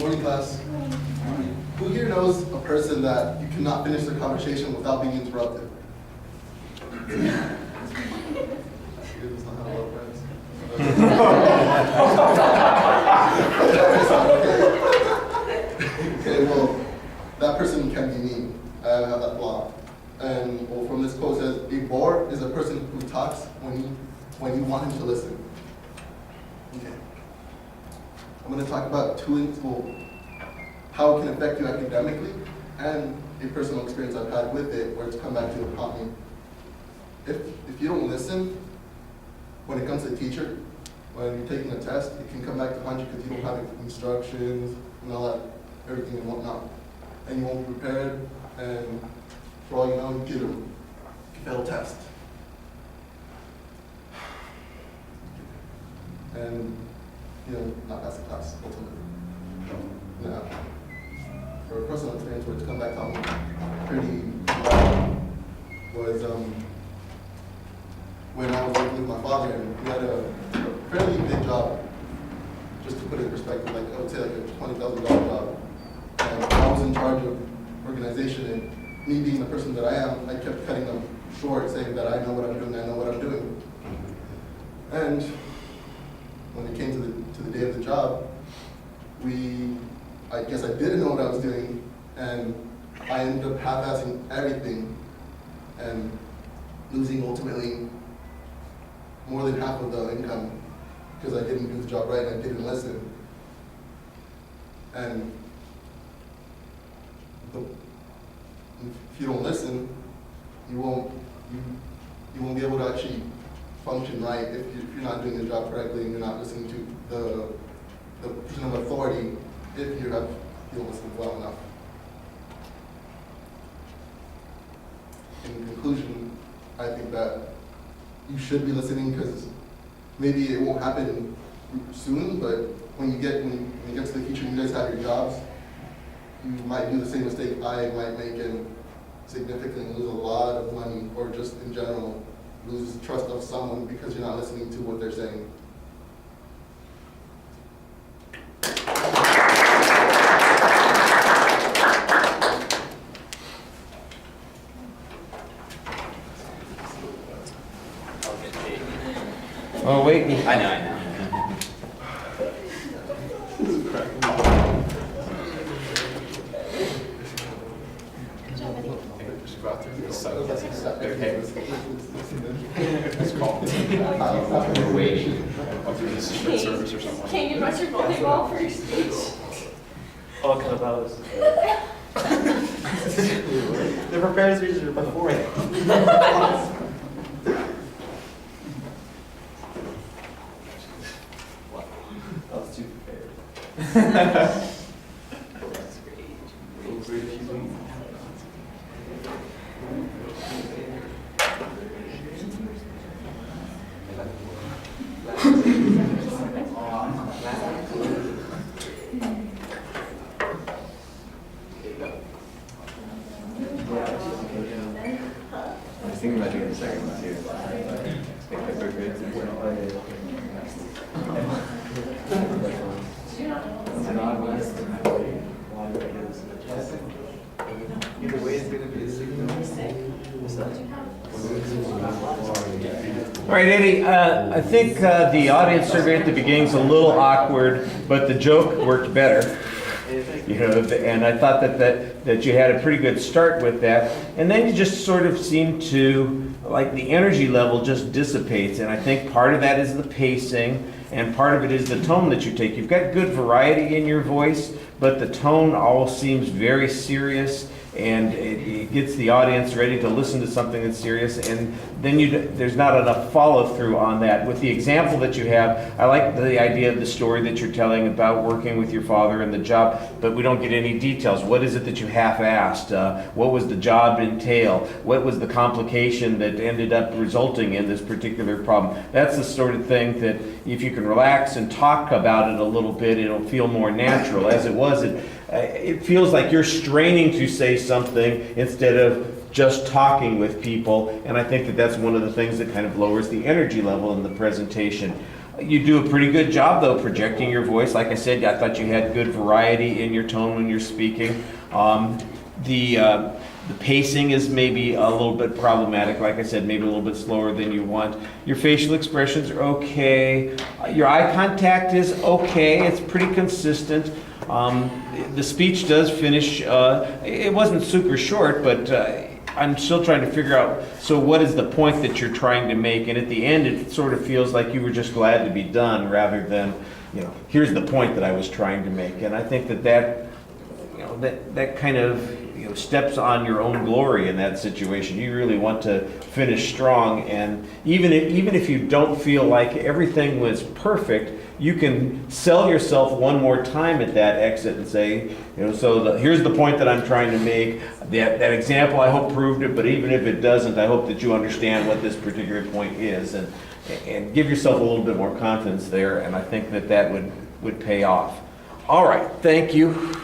Morning, class. Who here knows a person that you cannot finish their conversation without being interrupted? That's not how a lot of friends. Okay, well, that person can be me. I have that flaw. And well, from this quote says, a bore is a person who talks when you want him to listen. Okay. I'm going to talk about how it can affect you academically and a personal experience I've had with it where it's come back to haunt me. If you don't listen, when it comes to a teacher, when you're taking a test, it can come back to haunt you because you don't have instructions and all that, everything and whatnot. And you won't be prepared, and for all you know, you get a failed test. And, not pass the class, ultimately. Now, for a personal experience where it's come back home pretty well was when I was working with my father, and he had a fairly big job. Just to put it in perspective, like I would say like a $20,000 job. And I was in charge of organization, and me being the person that I am, I kept cutting them short, saying that I know what I'm doing, I know what I'm doing. And when it came to the day of the job, I guess I didn't know what I was doing, and I ended up half-assing everything and losing ultimately more than half of the income because I didn't do the job right and I didn't listen. And if you don't listen, you won't be able to actually function right if you're not doing the job correctly and you're not listening to the person of authority if you don't listen well enough. In conclusion, I think that you should be listening because maybe it won't happen soon, but when you get to the future and you guys have your jobs, you might do the same mistake I might make and significantly lose a lot of money, or just in general lose trust of someone because you're not listening to what they're saying. Oh, wait. I know. We're waiting. Can you brush your volleyball for your speech? Oh, Cabela's. The prepared speeches are before it. I was too prepared. I was thinking about doing the second one too. Make paper grades. Either way, it's going to be a signal. All right, Eddie, I think the audience survey at the beginning is a little awkward, but the joke worked better. And I thought that you had a pretty good start with that. And then you just sort of seem to, like the energy level just dissipates. And I think part of that is the pacing, and part of it is the tone that you take. You've got good variety in your voice, but the tone all seems very serious, and it gets the audience ready to listen to something that's serious, and then there's not enough follow-through on that. With the example that you have, I like the idea of the story that you're telling about working with your father and the job, but we don't get any details. What is it that you half-asked? What was the job entail? What was the complication that ended up resulting in this particular problem? That's the sort of thing that if you can relax and talk about it a little bit, it'll feel more natural. As it was, it feels like you're straining to say something instead of just talking with people, and I think that that's one of the things that kind of lowers the energy level in the presentation. You do a pretty good job, though, projecting your voice. Like I said, I thought you had good variety in your tone when you're speaking. The pacing is maybe a little bit problematic. Like I said, maybe a little bit slower than you want. Your facial expressions are okay. Your eye contact is okay. It's pretty consistent. The speech does finish. It wasn't super short, but I'm still trying to figure out, so what is the point that you're trying to make? And at the end, it sort of feels like you were just glad to be done rather than, here's the point that I was trying to make. And I think that kind of, steps on your own glory in that situation. You really want to finish strong, and even if you don't feel like everything was perfect, you can sell yourself one more time at that exit and say, here's the point that I'm trying to make. That example, I hope, proved it, but even if it doesn't, I hope that you understand what this particular point is, and give yourself a little bit more confidence there, and I think that would pay off. All right, thank you.